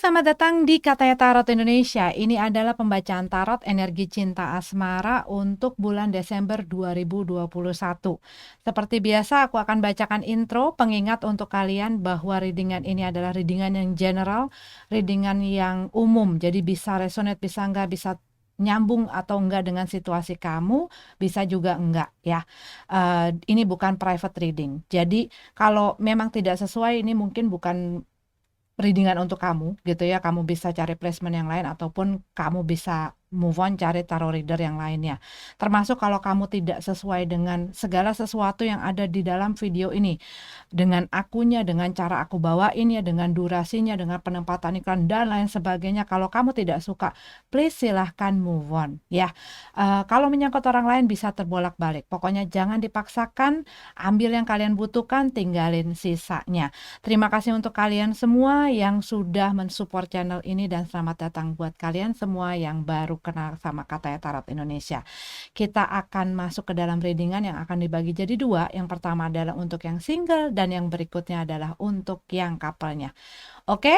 Selamat datang di Katanya Tarot Indonesia. Ini adalah pembacaan tarot energi cinta asmara untuk bulan Desember 2021. Seperti biasa, aku akan bacakan intro pengingat untuk kalian bahwa readingan ini adalah readingan yang general, readingan yang umum. Jadi bisa resonate, bisa enggak, bisa nyambung atau enggak dengan situasi kamu, bisa juga enggak ya. Ini bukan private reading. Jadi kalau memang tidak sesuai, ini mungkin bukan readingan untuk kamu gitu ya, kamu bisa cari placement yang lain ataupun kamu bisa move on cari tarot reader yang lainnya. Termasuk kalau kamu tidak sesuai dengan segala sesuatu yang ada di dalam video ini, dengan akunya, dengan cara aku bawain ya, dengan durasinya, dengan penempatan iklan dan lain sebagainya. Kalau kamu tidak suka, please silahkan move on ya. Kalau menyangkut orang lain bisa terbolak-balik. Pokoknya jangan dipaksakan, ambil yang kalian butuhkan, tinggalin sisanya. Terima kasih untuk kalian semua yang sudah mensupport channel ini dan selamat datang buat kalian semua yang baru kenal sama Katanya Tarot Indonesia. Kita akan masuk ke dalam readingan yang akan dibagi jadi dua. Yang pertama adalah untuk yang single dan yang berikutnya adalah untuk yang couple-nya. Oke?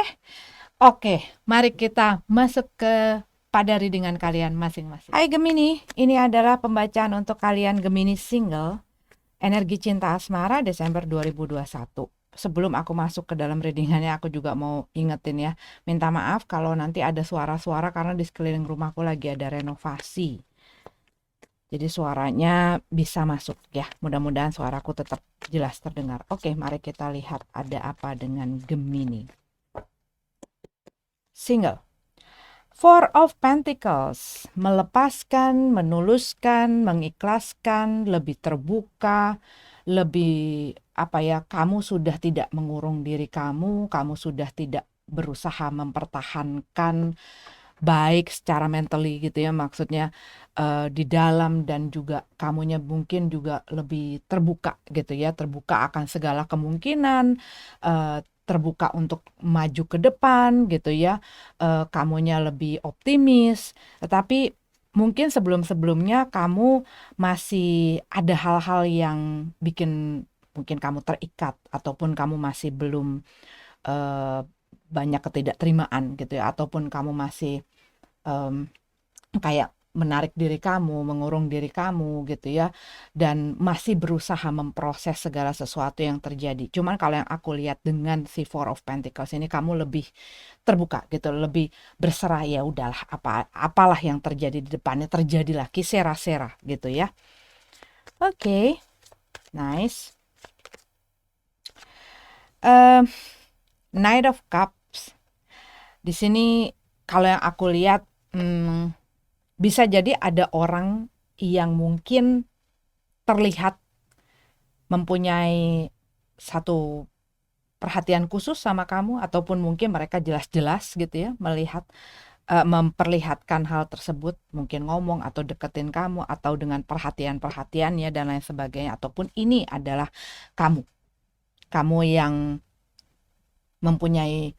Oke, mari kita masuk ke pada readingan kalian masing-masing. Hai Gemini, ini adalah pembacaan untuk kalian Gemini single, energi cinta asmara Desember 2021. Sebelum aku masuk ke dalam readingannya, aku juga mau ingetin ya, minta maaf kalau nanti ada suara-suara karena di sekeliling rumahku lagi ada renovasi. Jadi suaranya bisa masuk ya, mudah-mudahan suaraku tetap jelas terdengar. Oke, mari kita lihat ada apa dengan Gemini. Single. Four of Pentacles, melepaskan, menuluskan, mengikhlaskan, lebih terbuka, lebih kamu sudah tidak mengurung diri kamu sudah tidak berusaha mempertahankan baik secara mentally gitu ya, maksudnya di dalam, dan juga kamunya mungkin juga lebih terbuka gitu ya, terbuka akan segala kemungkinan, terbuka untuk maju ke depan gitu ya, kamunya lebih optimis, tetapi mungkin sebelum-sebelumnya kamu masih ada hal-hal yang bikin mungkin kamu terikat ataupun kamu masih belum banyak ketidakterimaan gitu ya, ataupun kamu masih kayak menarik diri kamu, mengurung diri kamu gitu ya, dan masih berusaha memproses segala sesuatu yang terjadi. Cuman kalau yang aku lihat dengan si Four of Pentacles ini, kamu lebih terbuka gitu, lebih berserah, ya udahlah, apalah yang terjadi di depannya terjadilah, kisera-sera gitu ya. Oke, nice. Knight of Cups. Di sini kalau yang aku lihat, bisa jadi ada orang yang mungkin terlihat mempunyai satu perhatian khusus sama kamu, ataupun mungkin mereka jelas-jelas gitu ya memperlihatkan hal tersebut, mungkin ngomong atau deketin kamu atau dengan perhatian-perhatiannya dan lain sebagainya, ataupun ini adalah kamu yang mempunyai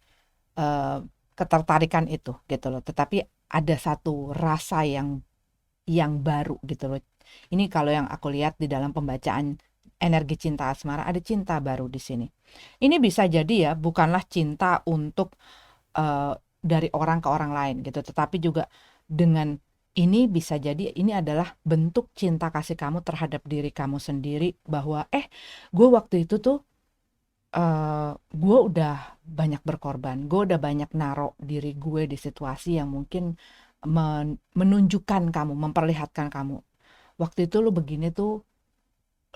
ketertarikan itu gitu loh, tetapi ada satu rasa yang baru gitu loh. Ini kalau yang aku lihat di dalam pembacaan energi cinta asmara, ada cinta baru di sini. Ini bisa jadi ya, bukanlah cinta untuk dari orang ke orang lain gitu, tetapi juga dengan ini bisa jadi ini adalah bentuk cinta kasih kamu terhadap diri kamu sendiri, bahwa gue waktu itu tuh gue udah banyak berkorban, gue udah banyak naruh diri gue di situasi yang mungkin menunjukkan kamu, memperlihatkan kamu, waktu itu lo begini tuh,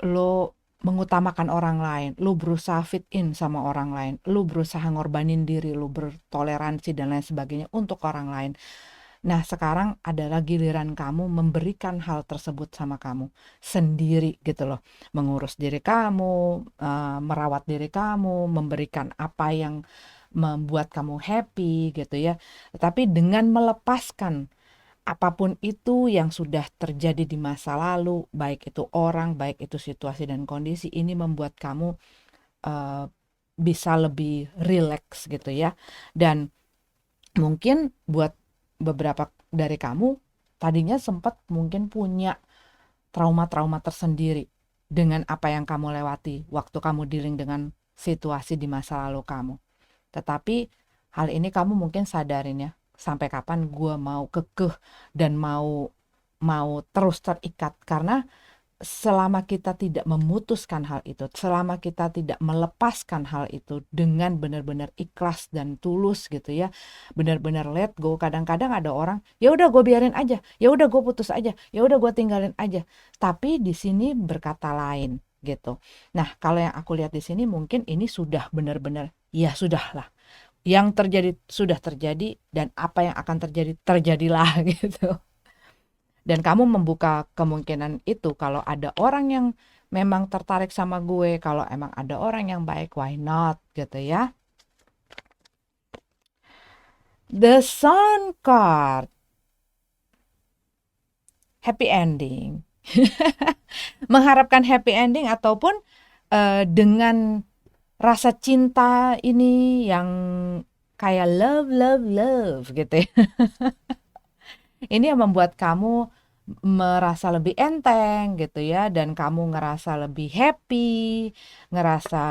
lo mengutamakan orang lain, lo berusaha fit in sama orang lain, lo berusaha ngorbanin diri, lo bertoleransi dan lain sebagainya untuk orang lain. Nah sekarang adalah giliran kamu memberikan hal tersebut sama kamu sendiri gitu loh, mengurus diri kamu, merawat diri kamu, memberikan apa yang membuat kamu happy gitu ya, tetapi dengan melepaskan apapun itu yang sudah terjadi di masa lalu, baik itu orang, baik itu situasi dan kondisi, ini membuat kamu bisa lebih rileks gitu ya. Dan mungkin buat beberapa dari kamu tadinya sempat mungkin punya trauma-trauma tersendiri dengan apa yang kamu lewati waktu kamu dealing dengan situasi di masa lalu kamu. Tetapi Hal ini kamu mungkin sadarin ya, sampai kapan gue mau kekeh dan mau mau terus terikat. Karena selama kita tidak memutuskan hal itu, selama kita tidak melepaskan hal itu dengan benar-benar ikhlas dan tulus gitu ya, benar-benar let go. Kadang-kadang ada orang, ya udah gue biarin aja, ya udah gue putus aja, ya udah gue tinggalin aja. Tapi di sini berkata lain gitu. Nah, kalau yang aku lihat di sini mungkin ini sudah benar-benar, ya sudahlah. Yang terjadi sudah terjadi dan apa yang akan terjadi terjadilah gitu. Dan kamu membuka kemungkinan itu kalau ada orang yang memang tertarik sama gue, kalau emang ada orang yang baik, why not gitu ya. The Sun card, happy ending. Mengharapkan happy ending ataupun dengan rasa cinta ini yang kayak love, love, love gitu ya. Ini yang membuat kamu merasa lebih enteng gitu ya, dan kamu ngerasa lebih happy, ngerasa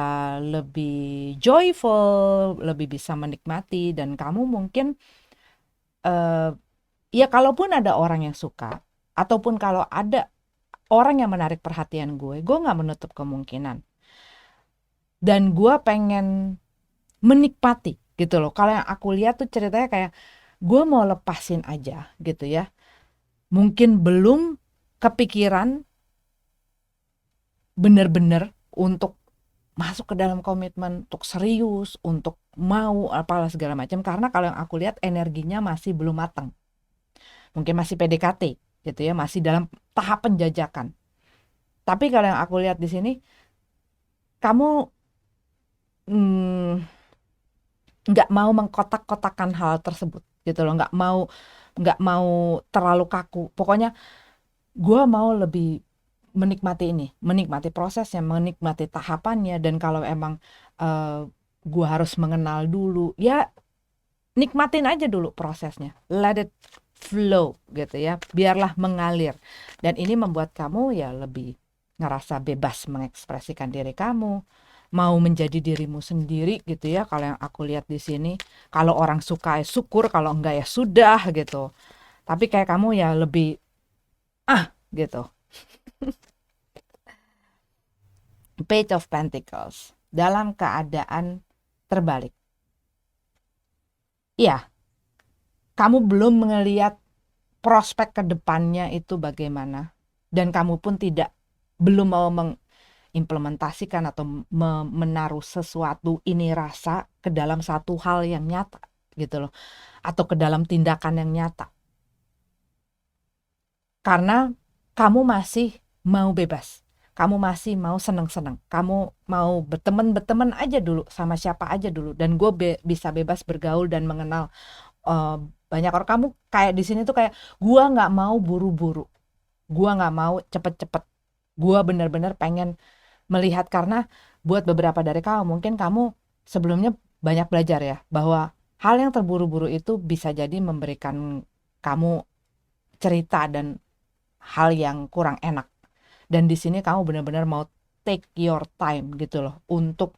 lebih joyful, lebih bisa menikmati. Dan kamu mungkin ya kalaupun ada orang yang suka ataupun kalau ada orang yang menarik perhatian gue nggak menutup kemungkinan dan gue pengen menikmati gitu loh. Kalau yang aku lihat tuh ceritanya kayak gue mau lepasin aja gitu ya. Mungkin belum kepikiran bener-bener untuk masuk ke dalam komitmen, untuk serius, untuk mau apalah segala macam. Karena kalau yang aku lihat energinya masih belum matang. Mungkin masih PDKT gitu ya, masih dalam tahap penjajakan. Tapi kalau yang aku lihat di sini, kamu nggak mau mengkotak-kotakan hal tersebut gitu loh, nggak mau terlalu kaku. Pokoknya gue mau lebih menikmati ini, menikmati prosesnya, menikmati tahapannya. Dan kalau emang gue harus mengenal dulu, ya nikmatin aja dulu prosesnya, let it flow gitu ya, biarlah mengalir. Dan ini membuat kamu ya lebih ngerasa bebas mengekspresikan diri kamu, mau menjadi dirimu sendiri gitu ya. Kalau yang aku lihat di sini, kalau orang suka ya syukur, kalau enggak ya sudah gitu. Tapi kayak kamu ya lebih gitu. Page of Pentacles dalam keadaan terbalik. Iya, kamu belum melihat prospek ke depannya itu bagaimana. Dan kamu pun belum mau mengimplementasikan atau menaruh sesuatu ini rasa ke dalam satu hal yang nyata gitu loh. Atau ke dalam tindakan yang nyata. Karena kamu masih mau bebas. Kamu masih mau seneng-seneng. Kamu mau berteman aja dulu sama siapa aja dulu. Dan gue bisa bebas bergaul dan mengenal banyak orang. Kamu kayak di sini tuh kayak gue nggak mau buru-buru. Gue nggak mau cepet-cepet. Gue bener-bener pengen melihat. Karena buat beberapa dari kamu mungkin kamu sebelumnya banyak belajar ya bahwa hal yang terburu-buru itu bisa jadi memberikan kamu cerita dan hal yang kurang enak. Dan di sini kamu benar-benar mau take your time gitu loh untuk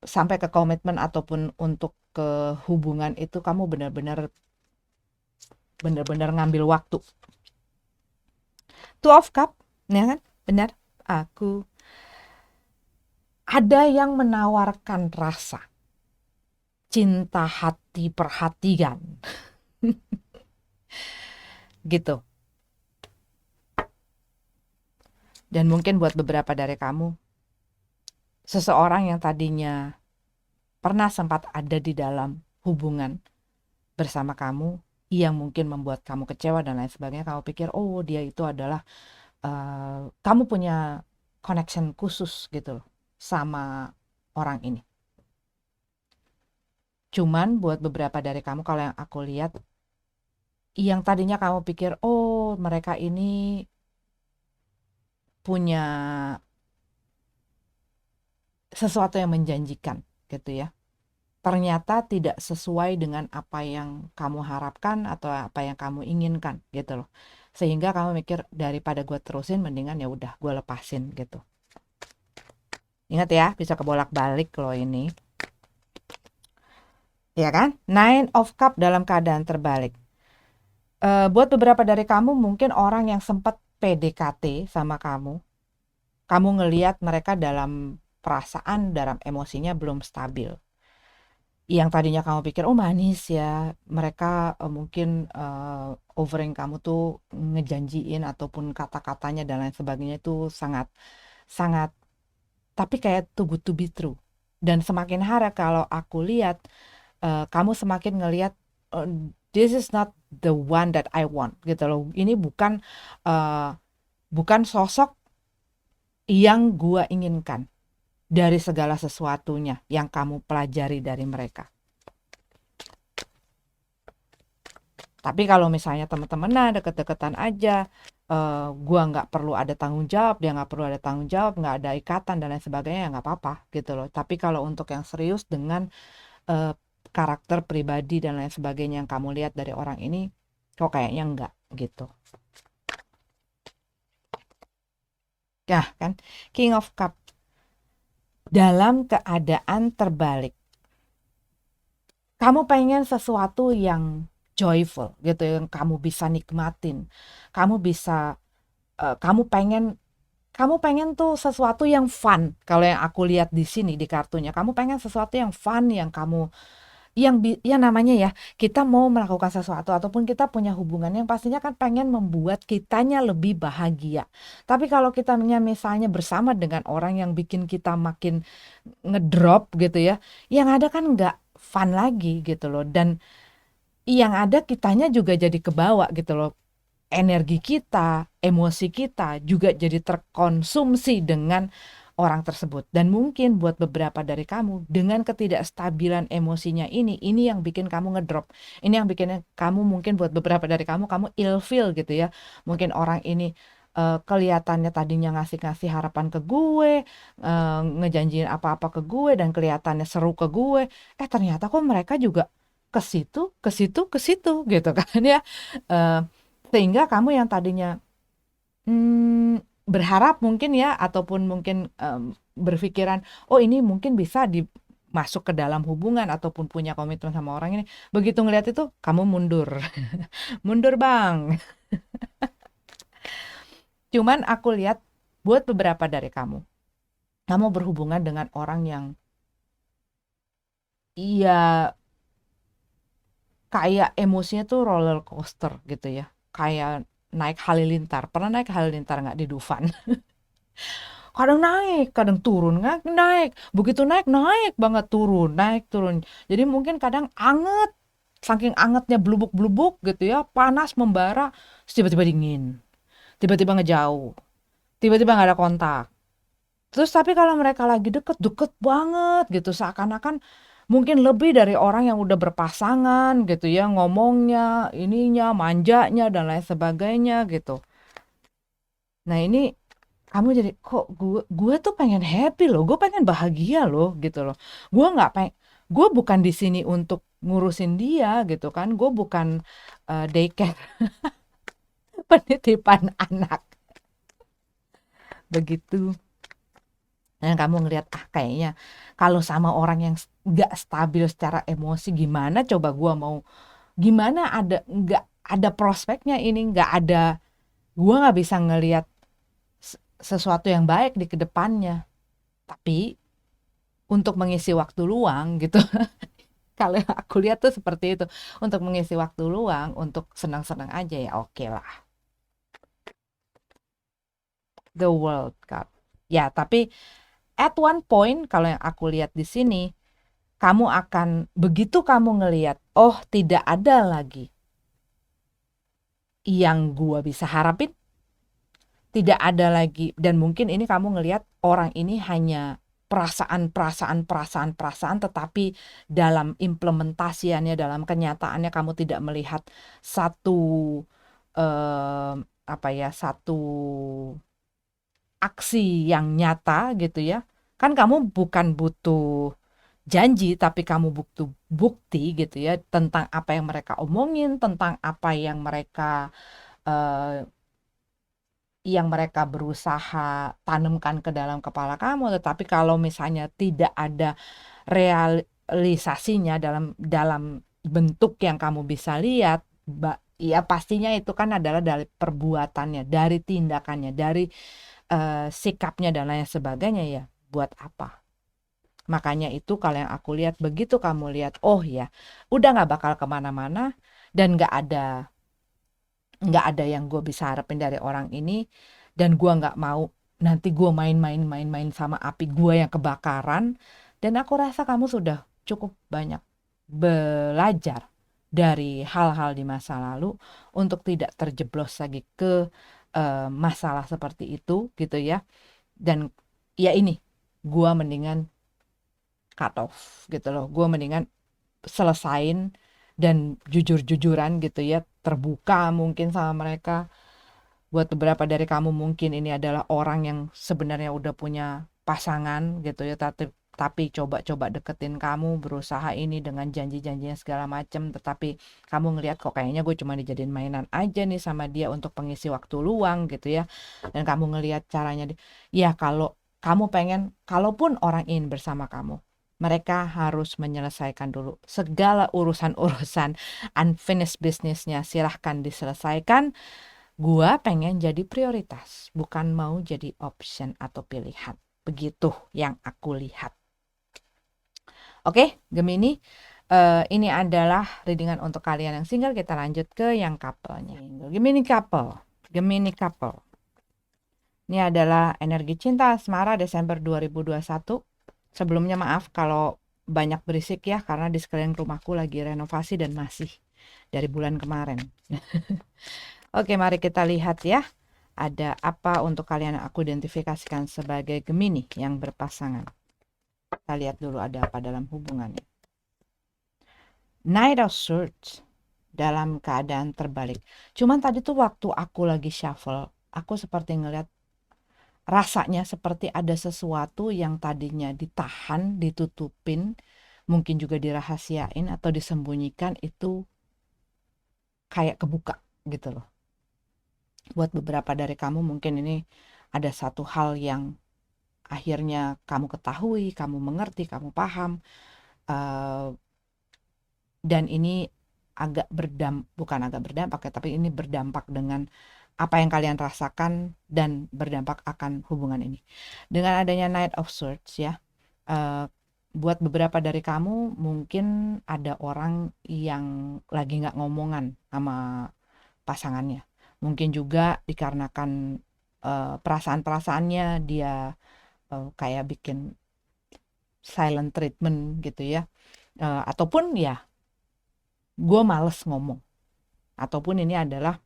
sampai ke komitmen ataupun untuk ke hubungan itu. Kamu benar-benar ngambil waktu. Two of Cup, ya kan? Benar. Aku ada yang menawarkan rasa cinta hati perhatian gitu. Dan mungkin buat beberapa dari kamu, seseorang yang tadinya pernah sempat ada di dalam hubungan bersama kamu yang mungkin membuat kamu kecewa dan lain sebagainya, kamu pikir oh dia itu adalah kamu punya connection khusus gitu loh sama orang ini. Cuman buat beberapa dari kamu, kalau yang aku lihat, yang tadinya kamu pikir oh mereka ini punya sesuatu yang menjanjikan gitu ya, ternyata tidak sesuai dengan apa yang kamu harapkan atau apa yang kamu inginkan gitu loh. Sehingga kamu mikir daripada gue terusin mendingan ya udah gue lepasin gitu. Ingat ya, bisa kebolak-balik loh ini. ya kan? Nine of Cup dalam keadaan terbalik. Buat beberapa dari kamu mungkin orang yang sempat PDKT sama kamu ngelihat mereka dalam perasaan, dalam emosinya belum stabil. Yang tadinya kamu pikir, oh manis ya, mereka mungkin offering kamu tuh ngejanjiin ataupun kata-katanya dan lain sebagainya itu sangat sangat, tapi kayak too good to be true. Dan semakin hari kalau aku lihat, kamu semakin ngelihat, eh, this is not the one that I want gitu loh. Ini eh, bukan sosok yang gua inginkan dari segala sesuatunya yang kamu pelajari dari mereka. Tapi kalau misalnya teman-teman deket-deketan aja, gua nggak perlu ada tanggung jawab, dia nggak perlu ada tanggung jawab, nggak ada ikatan dan lain sebagainya, ya nggak apa-apa gitu loh. Tapi kalau untuk yang serius dengan eh, karakter pribadi dan lain sebagainya yang kamu lihat dari orang ini, kok kayaknya enggak gitu. Ya kan, King of Cup dalam keadaan terbalik. Kamu pengen sesuatu yang joyful gitu, yang kamu bisa nikmatin. Kamu bisa, kamu pengen tuh sesuatu yang fun. Kalau yang aku lihat di sini di kartunya, kamu pengen sesuatu yang fun, yang kamu yang namanya ya, kita mau melakukan sesuatu ataupun kita punya hubungan yang pastinya kan pengen membuat kitanya lebih bahagia. Tapi kalau kita misalnya bersama dengan orang yang bikin kita makin ngedrop gitu ya, yang ada kan nggak fun lagi gitu loh. Dan yang ada kitanya juga jadi kebawa gitu loh. Energi kita, emosi kita juga jadi terkonsumsi dengan orang tersebut. Dan mungkin buat beberapa dari kamu, dengan ketidakstabilan emosinya ini yang bikin kamu ngedrop. Ini yang bikin kamu, mungkin buat beberapa dari kamu ilfeel gitu ya. Mungkin orang ini kelihatannya tadinya ngasih-ngasih harapan ke gue, ngejanjiin apa-apa ke gue dan kelihatannya seru ke gue, ternyata kok mereka juga ke situ, ke situ, ke situ gitu kan ya. Eh, Sehingga kamu yang tadinya berharap mungkin ya, ataupun mungkin berpikiran, oh ini mungkin bisa masuk ke dalam hubungan ataupun punya komitmen sama orang ini. Begitu ngelihat itu, kamu mundur. Mundur bang. Cuman aku lihat buat beberapa dari kamu berhubungan dengan orang yang iya kayak emosinya tuh roller coaster gitu ya. Kayak naik halilintar. Pernah naik halilintar nggak di Dufan? Kadang naik, kadang turun, nggak naik. Begitu naik, naik banget, turun, naik, turun. Jadi mungkin kadang anget, saking angetnya blubuk-blubuk gitu ya, panas membara, terus tiba-tiba dingin, tiba-tiba ngejauh, tiba-tiba nggak ada kontak. Terus tapi kalau mereka lagi deket, deket banget gitu, seakan-akan mungkin lebih dari orang yang udah berpasangan gitu ya, ngomongnya, ininya, manjanya, dan lain sebagainya gitu. Nah ini kamu jadi, kok gue tuh pengen happy loh, gue pengen bahagia loh gitu loh. Gue bukan di sini untuk ngurusin dia gitu kan, gue bukan daycare, penitipan anak begitu. Dan kamu ngelihat, kayaknya kalau sama orang yang nggak stabil secara emosi, gimana coba gue mau, gimana ada nggak ada prospeknya ini, nggak ada, gue nggak bisa ngelihat sesuatu yang baik di kedepannya. Tapi untuk mengisi waktu luang gitu. Kalau yang aku lihat tuh seperti itu. Untuk mengisi waktu luang, untuk senang-senang aja, ya oke lah. The World Cup. Ya, tapi at one point kalau yang aku lihat di sini, kamu akan, begitu kamu ngelihat, oh tidak ada lagi yang gua bisa harapin, tidak ada lagi, dan mungkin ini kamu ngelihat orang ini hanya perasaan, tetapi dalam implementasiannya, dalam kenyataannya kamu tidak melihat satu apa ya, satu aksi yang nyata gitu ya. Kan kamu bukan butuh janji, tapi kamu butuh bukti gitu ya, tentang apa yang mereka omongin, tentang apa eh, yang mereka berusaha tanamkan ke dalam kepala kamu. Tetapi kalau misalnya tidak ada visualisasinya dalam dalam bentuk yang kamu bisa lihat, ya pastinya itu kan adalah dari perbuatannya, dari tindakannya, dari sikapnya dan lain sebagainya ya. Buat apa? Makanya itu kalau yang aku lihat, begitu kamu lihat, oh ya, udah nggak bakal kemana-mana dan nggak ada yang gue bisa harapin dari orang ini, dan gue nggak mau nanti gue main-main sama api gue yang kebakaran. Dan aku rasa kamu sudah cukup banyak belajar dari hal-hal di masa lalu untuk tidak terjeblos lagi ke masalah seperti itu gitu ya. Dan ya ini, gue mendingan cut off gitu loh, gue mendingan selesain dan jujur-jujuran gitu ya, terbuka mungkin sama mereka. Buat beberapa dari kamu mungkin ini adalah orang yang sebenarnya udah punya pasangan gitu ya, tapi coba-coba deketin kamu, berusaha ini dengan janji-janjinya segala macem, tetapi kamu ngelihat kok kayaknya gue cuma dijadiin mainan aja nih sama dia untuk pengisi waktu luang gitu ya. Dan kamu ngelihat caranya, ya kalau kamu pengen, kalaupun orang ini bersama kamu, mereka harus menyelesaikan dulu segala urusan-urusan unfinished business-nya, silahkan diselesaikan. Gua pengen jadi prioritas, bukan mau jadi option atau pilihan. Begitu yang aku lihat. Oke, Gemini, ini adalah readingan untuk kalian yang single. Kita lanjut ke yang couple-nya. Gemini couple. Gemini couple. Ini adalah energi cinta asmara Desember 2021. Sebelumnya maaf kalau banyak berisik ya, karena di sekeliling rumahku lagi renovasi dan masih dari bulan kemarin. Oke, mari kita lihat ya. Ada apa untuk kalian yang aku identifikasikan sebagai Gemini yang berpasangan. Kita lihat dulu ada apa dalam hubungannya. Knight of Swords dalam keadaan terbalik. Cuman tadi tuh waktu aku lagi shuffle, aku seperti ngeliat rasanya seperti ada sesuatu yang tadinya ditahan, ditutupin, mungkin juga dirahasiain atau disembunyikan, itu kayak kebuka gitu loh. Buat beberapa dari kamu mungkin ini ada satu hal yang akhirnya kamu ketahui, kamu mengerti, kamu paham, dan ini bukan agak berdampak ya, tapi ini berdampak dengan apa yang kalian rasakan dan berdampak akan hubungan ini. Dengan adanya Knight of Swords ya, buat beberapa dari kamu mungkin ada orang yang lagi nggak ngomongan sama pasangannya. Mungkin juga dikarenakan perasaan-perasaannya dia kayak bikin silent treatment gitu ya, ataupun ya gue males ngomong, ataupun ini adalah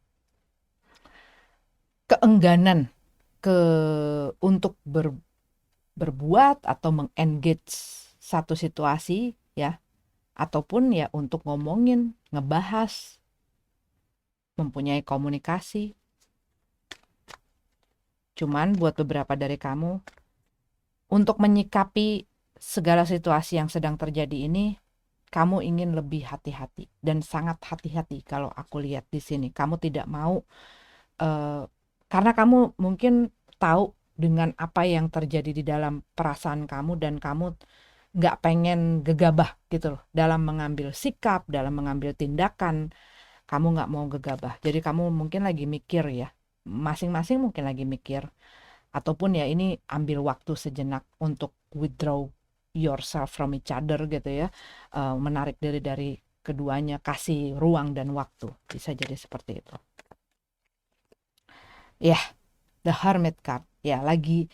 keengganan untuk berbuat atau mengengage satu situasi ya, ataupun ya untuk ngomongin, ngebahas, mempunyai komunikasi. Cuman buat beberapa dari kamu, untuk menyikapi segala situasi yang sedang terjadi ini, kamu ingin lebih hati-hati dan sangat hati-hati. Kalau aku lihat di sini, kamu tidak mau, karena kamu mungkin tahu dengan apa yang terjadi di dalam perasaan kamu, dan kamu nggak pengen gegabah gitu loh dalam mengambil sikap, dalam mengambil tindakan. Kamu nggak mau gegabah. Jadi kamu mungkin lagi mikir ya, masing-masing mungkin lagi mikir, ataupun ya ini ambil waktu sejenak untuk withdraw yourself from each other gitu ya, menarik diri dari keduanya, kasih ruang dan waktu, bisa jadi seperti itu ya. The Hermit card ya, lagi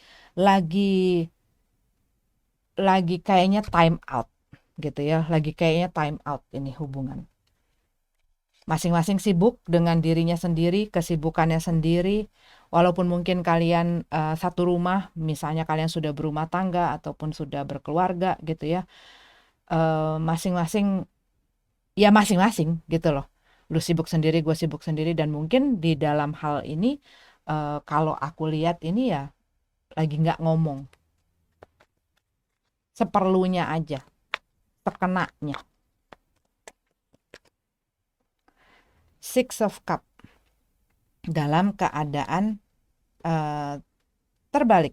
kayaknya time out gitu ya, lagi kayaknya time out ini hubungan. Masing-masing sibuk dengan dirinya sendiri, kesibukannya sendiri. Walaupun mungkin kalian satu rumah, misalnya kalian sudah berumah tangga ataupun sudah berkeluarga gitu ya, masing-masing ya masing-masing gitu loh. Lu sibuk sendiri, gue sibuk sendiri, dan mungkin di dalam hal ini kalau aku lihat ini ya lagi nggak ngomong, seperlunya aja, terkenanya. Six of Cup dalam keadaan terbalik.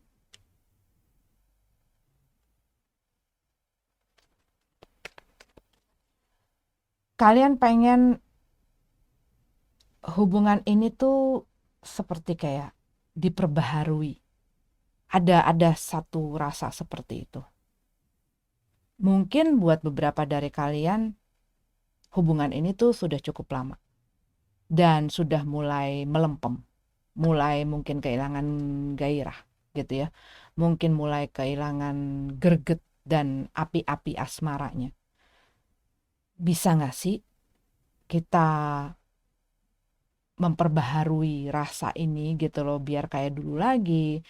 kalian pengen hubungan ini tuh seperti kayak diperbaharui. Ada satu rasa seperti itu. Mungkin buat beberapa dari kalian hubungan ini tuh sudah cukup lama dan sudah mulai melempem, mulai mungkin kehilangan gairah gitu ya. Mungkin mulai kehilangan greget dan api-api asmaranya. Bisa nggak sih kita memperbaharui rasa ini gitu loh biar kayak dulu lagi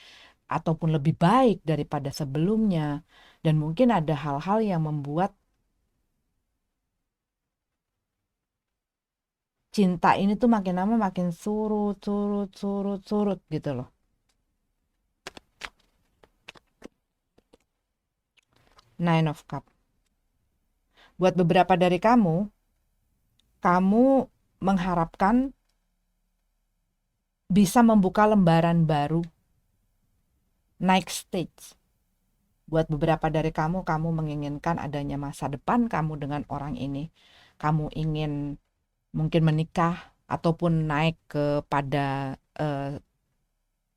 ataupun lebih baik daripada sebelumnya, dan mungkin ada hal-hal yang membuat cinta ini tuh makin lama makin surut surut surut surut gitu loh. Nine of Cup. Buat beberapa dari kamu mengharapkan bisa membuka lembaran baru, naik stage. Buat beberapa dari kamu menginginkan adanya masa depan kamu dengan orang ini. Kamu ingin mungkin menikah ataupun naik kepada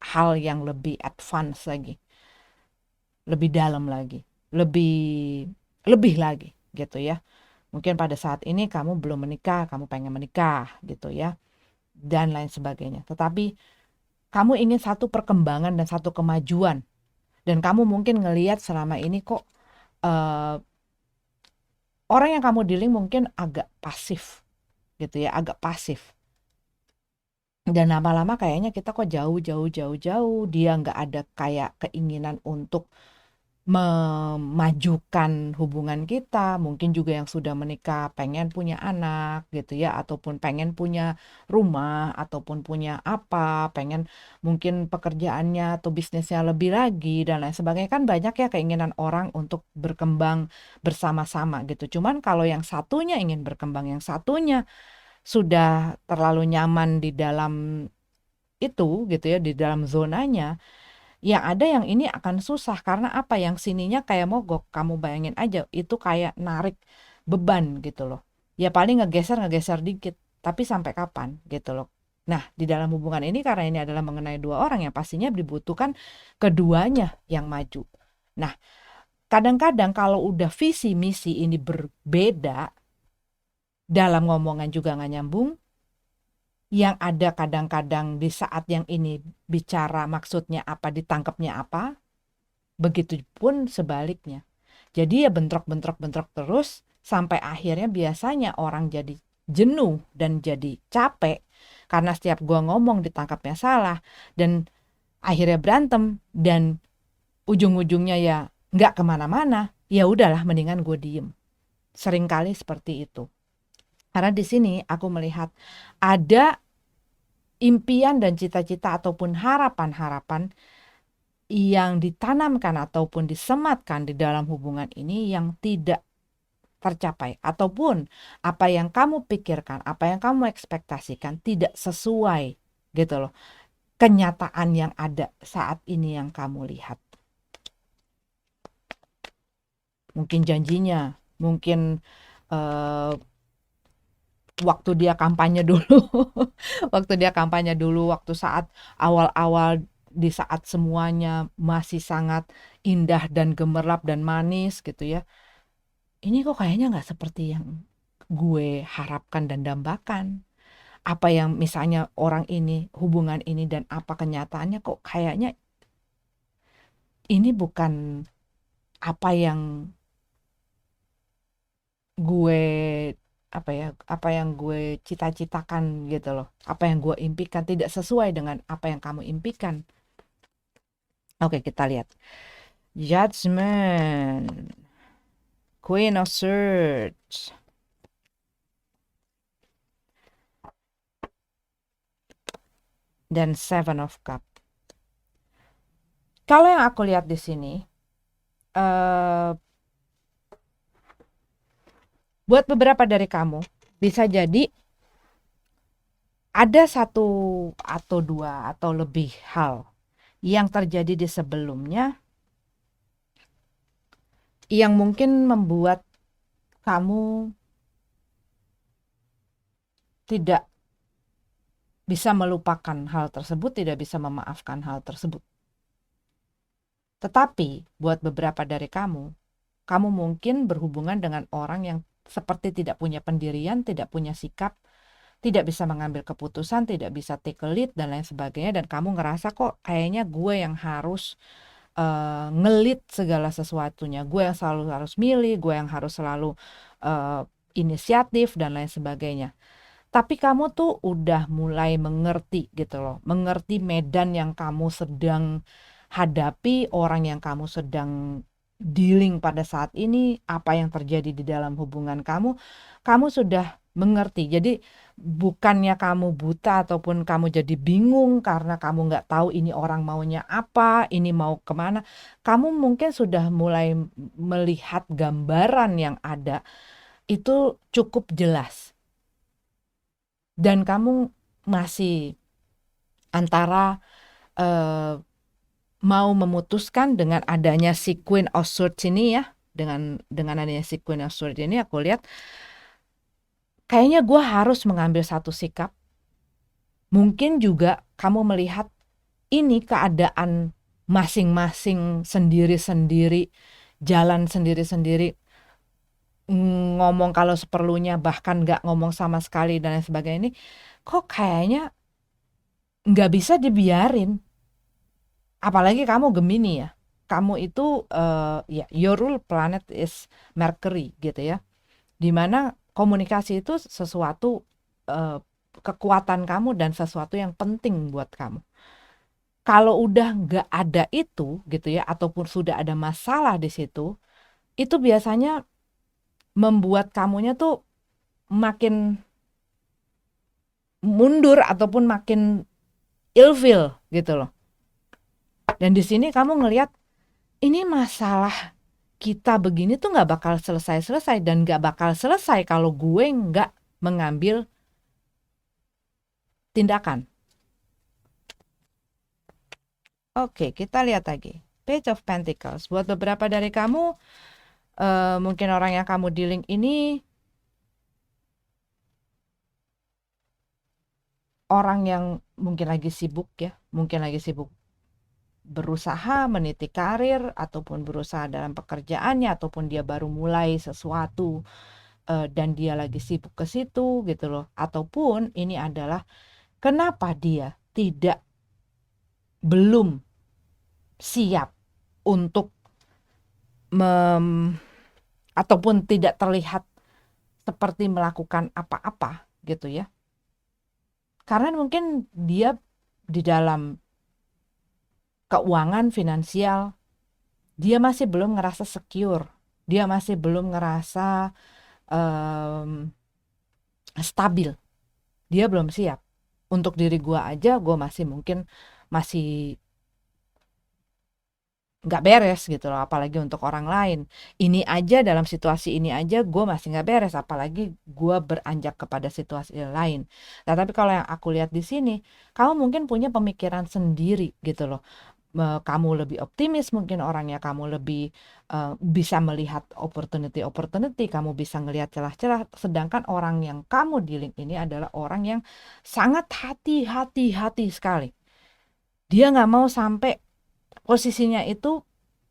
hal yang lebih advance lagi, lebih dalam lagi, lebih lebih lagi gitu ya. Mungkin pada saat ini kamu belum menikah, kamu pengen menikah gitu ya, dan lain sebagainya. Tetapi kamu ingin satu perkembangan dan satu kemajuan. Dan kamu mungkin ngelihat selama ini kok uh, orang yang kamu dealing mungkin agak pasif gitu ya, agak pasif. Dan lama-lama kayaknya kita kok jauh. Dia nggak ada kayak keinginan untuk memajukan hubungan kita. Mungkin juga yang sudah menikah pengen punya anak gitu ya, ataupun pengen punya rumah, ataupun punya apa, pengen mungkin pekerjaannya atau bisnisnya lebih lagi dan lain sebagainya. Kan banyak ya keinginan orang untuk berkembang bersama-sama gitu. Cuman kalau yang satunya ingin berkembang, yang satunya sudah terlalu nyaman di dalam itu gitu ya, di dalam zonanya, yang ada yang ini akan susah karena apa, yang sininya kayak mogok. Kamu bayangin aja itu kayak narik beban gitu loh. Ya paling ngegeser dikit, tapi sampai kapan gitu loh. Nah, di dalam hubungan ini karena ini adalah mengenai dua orang yang pastinya dibutuhkan keduanya yang maju. Nah, kadang-kadang kalau udah visi misi ini berbeda, dalam ngomongan juga nggak nyambung, yang ada kadang-kadang di saat yang ini bicara maksudnya apa, ditangkapnya apa, begitupun sebaliknya. Jadi ya bentrok terus sampai akhirnya biasanya orang jadi jenuh dan jadi capek karena setiap gua ngomong ditangkapnya salah dan akhirnya berantem, dan ujung-ujungnya ya nggak kemana-mana. Ya udahlah, mendingan gue diem. Seringkali seperti itu. Karena di sini aku melihat ada impian dan cita-cita ataupun harapan-harapan yang ditanamkan ataupun disematkan di dalam hubungan ini yang tidak tercapai, ataupun apa yang kamu pikirkan, apa yang kamu ekspektasikan tidak sesuai gitu loh, kenyataan yang ada saat ini yang kamu lihat. Mungkin janjinya, mungkin uh, waktu dia kampanye dulu waktu saat awal-awal, di saat semuanya masih sangat indah dan gemerlap dan manis gitu ya, ini kok kayaknya nggak seperti yang gue harapkan dan dambakan. Apa yang misalnya orang ini, hubungan ini, dan apa kenyataannya kok kayaknya ini bukan apa yang gue apa yang gue cita-citakan gitu loh. Apa yang gue impikan tidak sesuai dengan apa yang kamu impikan. Oke, kita lihat. Judgment. Queen of Swords. Dan Seven of Cup. Kalau yang aku lihat di sini, buat beberapa dari kamu, bisa jadi ada satu atau dua atau lebih hal yang terjadi di sebelumnya yang mungkin membuat kamu tidak bisa melupakan hal tersebut, tidak bisa memaafkan hal tersebut. Tetapi buat beberapa dari kamu mungkin berhubungan dengan orang yang seperti tidak punya pendirian, tidak punya sikap, tidak bisa mengambil keputusan, tidak bisa take a lead dan lain sebagainya, dan kamu ngerasa kok kayaknya gue yang harus ngelit segala sesuatunya, gue yang selalu harus milih, gue yang harus selalu uh, inisiatif dan lain sebagainya. Tapi kamu tuh udah mulai mengerti gitu loh, mengerti medan yang kamu sedang hadapi, orang yang kamu sedang dealing pada saat ini, apa yang terjadi di dalam hubungan kamu sudah mengerti. Jadi bukannya kamu buta ataupun kamu jadi bingung karena kamu nggak tahu ini orang maunya apa, ini mau kemana. Kamu mungkin sudah mulai melihat gambaran yang ada itu cukup jelas. Dan kamu masih antara eh, mau memutuskan dengan adanya si Queen of Swords ini ya, dengan adanya si Queen of Swords ini aku lihat kayaknya gue harus mengambil satu sikap. Mungkin juga kamu melihat ini keadaan masing-masing sendiri-sendiri, jalan sendiri-sendiri, ngomong kalau seperlunya, bahkan nggak ngomong sama sekali dan lain sebagainya, ini kok kayaknya nggak bisa dibiarin. Apalagi kamu Gemini ya, kamu itu ya your rule planet is Mercury gitu ya, dimana komunikasi itu sesuatu uh, kekuatan kamu dan sesuatu yang penting buat kamu. Kalau udah nggak ada itu gitu ya, ataupun sudah ada masalah di situ, itu biasanya membuat kamunya tuh makin mundur ataupun makin ilfeel gitu loh. Dan di sini kamu ngelihat ini masalah kita begini tuh nggak bakal selesai-selesai, dan nggak bakal selesai kalau gue nggak mengambil tindakan. Oke, kita lihat lagi. Page of Pentacles. Buat beberapa dari kamu, mungkin orang yang kamu dealing ini orang yang mungkin lagi sibuk ya, mungkin lagi sibuk berusaha meniti karir ataupun berusaha dalam pekerjaannya, ataupun dia baru mulai sesuatu dan dia lagi sibuk ke situ gitu loh. Ataupun ini adalah kenapa dia belum siap untuk ataupun tidak terlihat seperti melakukan apa-apa gitu ya. Karena mungkin dia di dalam keuangan finansial, dia masih belum ngerasa secure, dia masih belum ngerasa stabil, dia belum siap. Untuk diri gue aja, gue masih nggak beres gitu loh, apalagi untuk orang lain. Ini aja, dalam situasi ini aja gue masih nggak beres, apalagi gue beranjak kepada situasi lain. Nah, tapi kalau yang aku lihat di sini, kamu mungkin punya pemikiran sendiri gitu loh. Kamu lebih optimis mungkin orangnya, kamu lebih bisa melihat opportunity, kamu bisa ngelihat celah-celah, sedangkan orang yang kamu dealing ini adalah orang yang sangat hati-hati sekali. Dia nggak mau sampai posisinya itu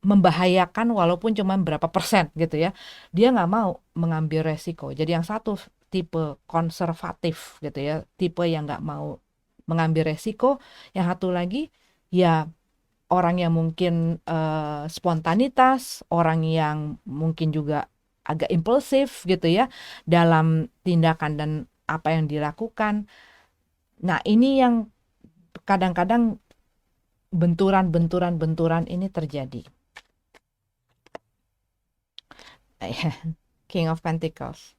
membahayakan walaupun cuma berapa persen gitu ya. Dia nggak mau mengambil resiko. Jadi yang satu tipe konservatif gitu ya, tipe yang nggak mau mengambil resiko. Yang satu lagi ya orang yang mungkin spontanitas, orang yang mungkin juga agak impulsif gitu ya dalam tindakan dan apa yang dilakukan. Nah, ini yang kadang-kadang benturan ini terjadi. King of Pentacles.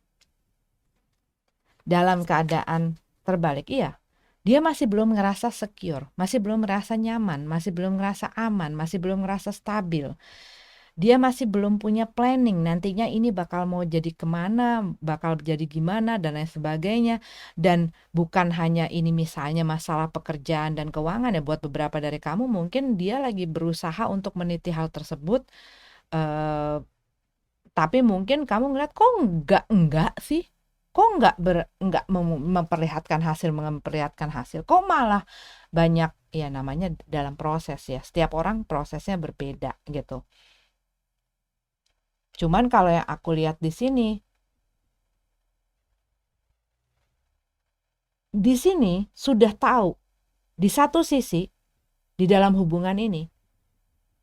Dalam keadaan terbalik, iya. Dia masih belum ngerasa secure, masih belum ngerasa nyaman, masih belum ngerasa aman, masih belum ngerasa stabil. Dia masih belum punya planning nantinya ini bakal mau jadi kemana, bakal jadi gimana dan lain sebagainya. Dan bukan hanya ini misalnya masalah pekerjaan dan keuangan ya, buat beberapa dari kamu mungkin dia lagi berusaha untuk meniti hal tersebut, tapi mungkin kamu ngeliat kok enggak sih kok nggak memperlihatkan hasil, kok malah banyak ya namanya dalam proses ya, setiap orang prosesnya berbeda gitu. Cuman kalau yang aku lihat di sini sudah tahu di satu sisi di dalam hubungan ini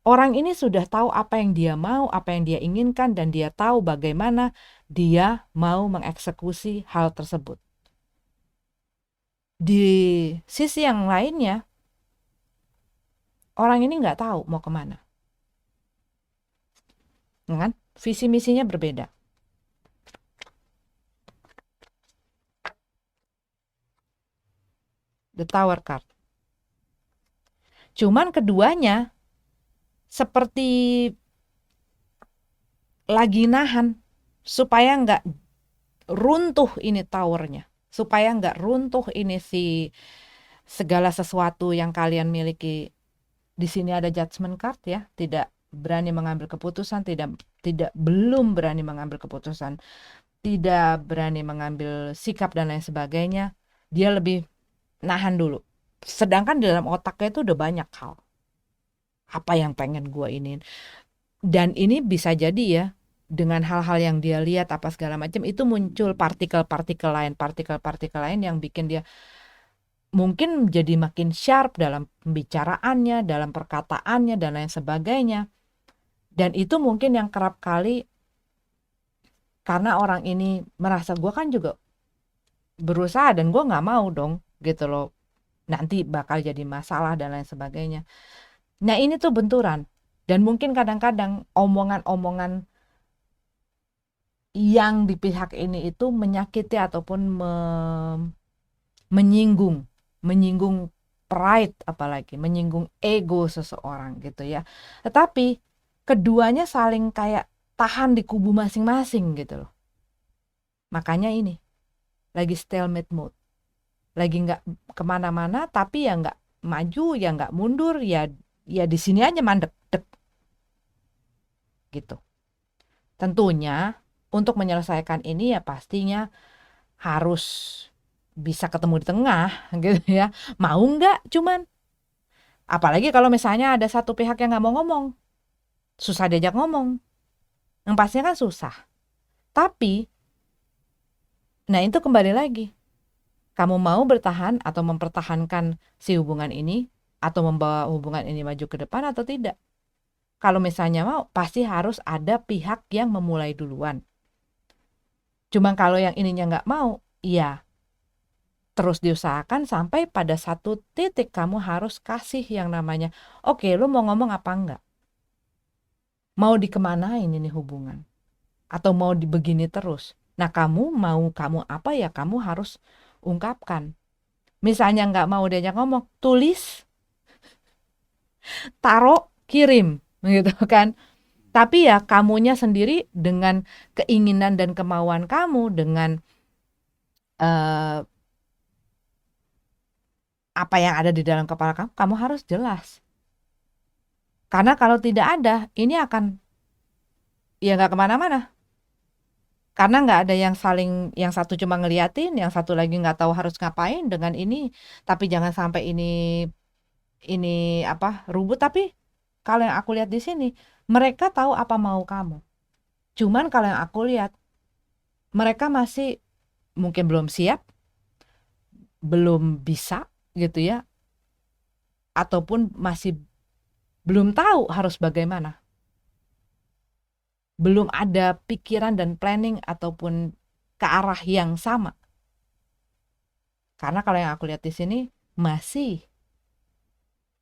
orang ini sudah tahu apa yang dia mau, apa yang dia inginkan, dan dia tahu bagaimana dia mau mengeksekusi hal tersebut. Di sisi yang lainnya, orang ini nggak tahu mau kemana. Kan? Visi misinya berbeda. The Tower card. Cuman keduanya seperti lagi nahan supaya nggak runtuh ini towernya. Supaya nggak runtuh ini segala sesuatu yang kalian miliki. Di sini ada judgment card ya, tidak berani mengambil keputusan, belum berani mengambil keputusan, tidak berani mengambil sikap dan lain sebagainya. Dia lebih nahan dulu. Sedangkan di dalam otaknya itu udah banyak hal. Apa yang pengen gue ini. Dan ini bisa jadi ya, dengan hal-hal yang dia lihat apa segala macam, itu muncul partikel-partikel lain yang bikin dia mungkin jadi makin sharp dalam pembicaraannya, dalam perkataannya, dan lain sebagainya. Dan itu mungkin yang kerap kali, karena orang ini merasa gue kan juga berusaha dan gue gak mau dong gitu loh, nanti bakal jadi masalah dan lain sebagainya. Nah ini tuh benturan. Dan mungkin kadang-kadang omongan-omongan yang di pihak ini itu menyakiti ataupun menyinggung pride, apalagi menyinggung ego seseorang gitu ya. Tetapi keduanya saling kayak tahan di kubu masing-masing gitu loh. Makanya ini lagi stalemate mode, lagi nggak kemana-mana, tapi ya nggak maju ya nggak mundur, ya di sini aja mandek dek gitu. Tentunya untuk menyelesaikan ini ya pastinya harus bisa ketemu di tengah gitu ya. Mau nggak, cuman apalagi kalau misalnya ada satu pihak yang nggak mau ngomong, susah diajak ngomong, yang pastinya kan susah. Tapi nah itu kembali lagi, kamu mau bertahan atau mempertahankan si hubungan ini, atau membawa hubungan ini maju ke depan atau tidak. Kalau misalnya mau, pasti harus ada pihak yang memulai duluan. Cuma kalau yang ininya nggak mau, ya terus diusahakan sampai pada satu titik kamu harus kasih yang namanya, oke, lu mau ngomong apa enggak? Mau dikemanain ini hubungan? Atau mau dibegini terus? Nah kamu apa ya kamu harus ungkapkan. Misalnya nggak mau diajak ngomong, tulis, taruh, kirim, gitu kan. Tapi ya kamunya sendiri dengan keinginan dan kemauan kamu, dengan uh, apa yang ada di dalam kepala kamu, kamu harus jelas. Karena kalau tidak ada, ini akan ya nggak kemana-mana. Karena nggak ada yang saling, yang satu cuma ngeliatin, yang satu lagi nggak tahu harus ngapain dengan ini. Tapi jangan sampai ini apa ribut. Tapi kalau yang aku lihat di sini, mereka tahu apa mau kamu. Cuman kalau yang aku lihat, mereka masih mungkin belum siap, belum bisa gitu ya, ataupun masih belum tahu harus bagaimana. Belum ada pikiran dan planning ataupun ke arah yang sama. Karena kalau yang aku lihat di sini masih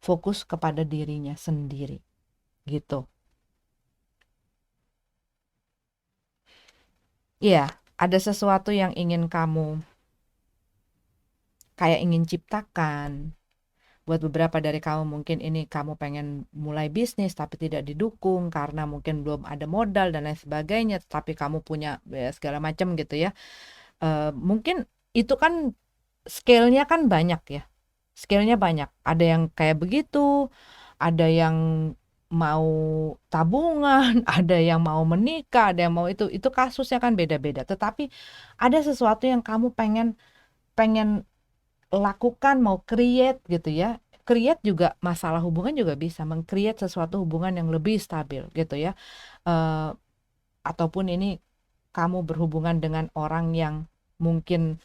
fokus kepada dirinya sendiri. Gitu. Iya, ada sesuatu yang ingin kamu kayak ingin ciptakan. Buat beberapa dari kamu mungkin ini kamu pengen mulai bisnis tapi tidak didukung karena mungkin belum ada modal dan lain sebagainya, tapi kamu punya ya, segala macam gitu ya. Mungkin itu kan scale-nya kan banyak ya. Scale-nya banyak. Ada yang kayak begitu, ada yang mau tabungan, ada yang mau menikah, ada yang mau itu kasusnya kan beda-beda. Tetapi ada sesuatu yang kamu pengen pengen lakukan, mau create gitu ya. Create juga masalah hubungan juga bisa meng-create sesuatu hubungan yang lebih stabil gitu ya. Eh, Ataupun ini kamu berhubungan dengan orang yang mungkin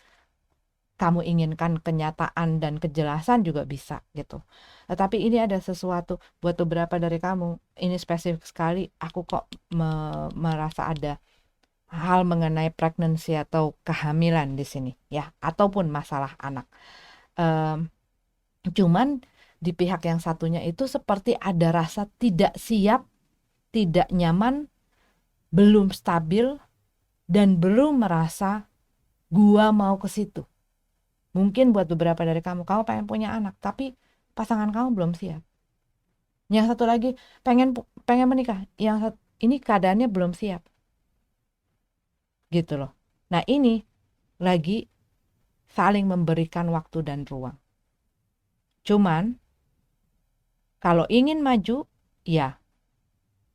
kamu inginkan kenyataan dan kejelasan juga bisa gitu. Tetapi ini ada sesuatu buat beberapa dari kamu, ini spesifik sekali, aku kok merasa ada hal mengenai pregnancy atau kehamilan di sini ya, ataupun masalah anak. Em, Cuman di pihak yang satunya itu seperti ada rasa tidak siap, tidak nyaman, belum stabil, dan belum merasa gua mau ke situ. Mungkin buat beberapa dari kamu, kamu pengen punya anak, tapi pasangan kamu belum siap. Yang satu lagi pengen pengen menikah, ini keadaannya belum siap, gitu loh. Nah ini lagi saling memberikan waktu dan ruang. Cuman kalau ingin maju, ya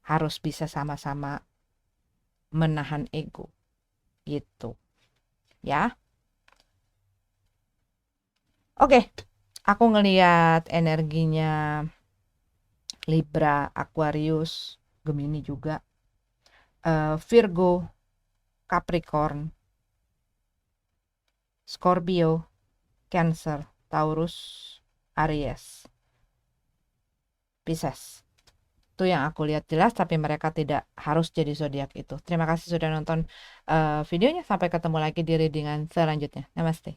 harus bisa sama-sama menahan ego, gitu. Ya, oke. Aku ngeliat energinya Libra, Aquarius, Gemini juga, Virgo, Capricorn, Scorpio, Cancer, Taurus, Aries, Pisces. Itu yang aku lihat jelas, tapi mereka tidak harus jadi zodiak itu. Terima kasih sudah nonton videonya. Sampai ketemu lagi di readingan selanjutnya. Namaste.